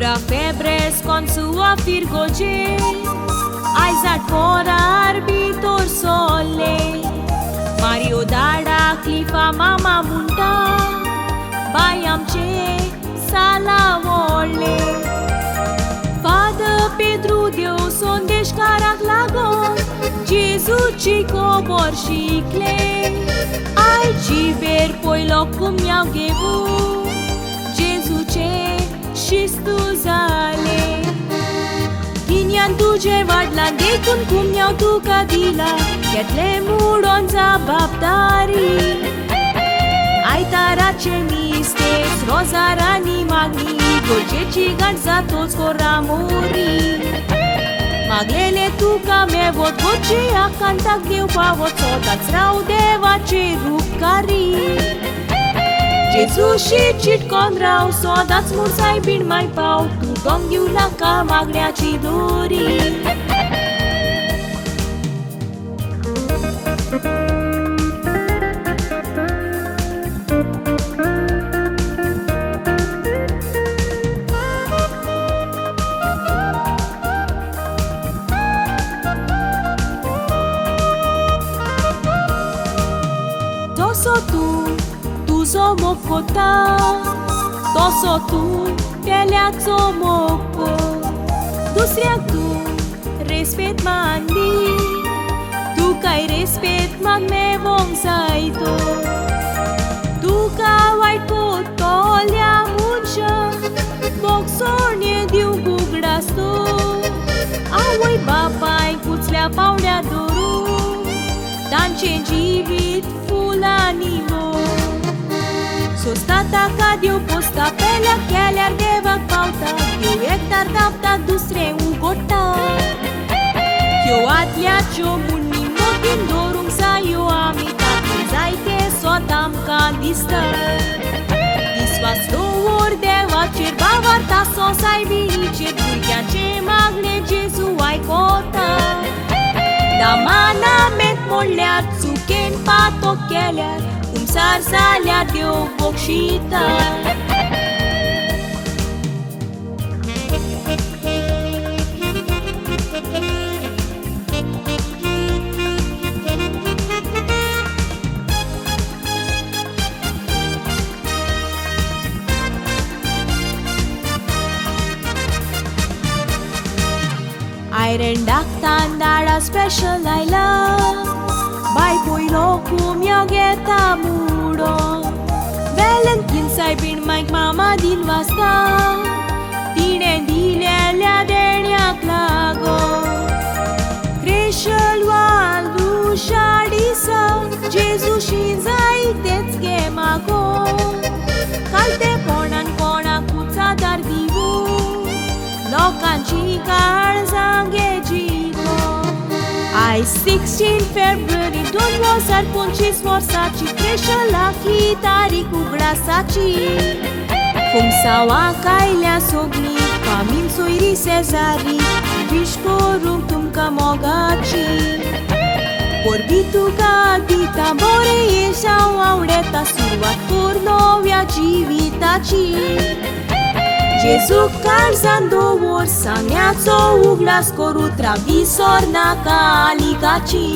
Livra febres con sua firgoce, aizat por arbitor sole, Mario Dada clifa mama munta, bai amce sala volle. Fadă Petru Deus sondești carac lagon, Jesus ci cobor și clei, ai civer poi loc cum mi-au ghebu, Jesus ce și stuzale. Ginian tu ce vadlan de cum mi-au tu cadila, chetle muronza baptari. Ai tara ce mistes, rozarani magni, dolce cigan za toți coramuri. Maglele tu ca me vot voce a canta greu pa vot sodați rau de vace rupcari. Jesus și cit condrau sodați mursai bin mai pau, tu donghiu la ca maglea ci duri. Tu zomokota, toso tu teleak zomoko, dusriak tu respet mandi, tu kai respet mag me vong saito, tu ka white pot tolia muncha, boxor ne diu bugrasto, awai bapai kuțlea paulea doru, dan cengivit fulanimo. Sostata cadio posta pela che ardeva pauta, io hectar tapta dusre ugota. Io atlia cio munni motin dorum sa io amita, zaite sotam candista. Disvas door de vacer bavarta so sai binice, burghian ce magne Jesu ai cota. Da mana met molleat suken pato cheleat, sarsalea de o bocșită. Ai rendactan dara special I love, bai poi locum eu gheta muro. Valentin sai bin mai mama din vasta, tine dilele adenia clago. Creșel aldu șadisa, Jesus și zai teți gemago. Calte ponan cona cuța dar divu, locan cicar zanghegigo. Ai 16 February, don't was ar poncis morsaci, creșă la chitari cu grasaci. Cum sau acailea sogni, camin soiri sezari, vișcorum tum ca mogaci. Vorbitu ca dita, bore sau aureta, suat pornovia civitaci. Jesus calzando orsa neațo ugla scoru travisor na caligaci.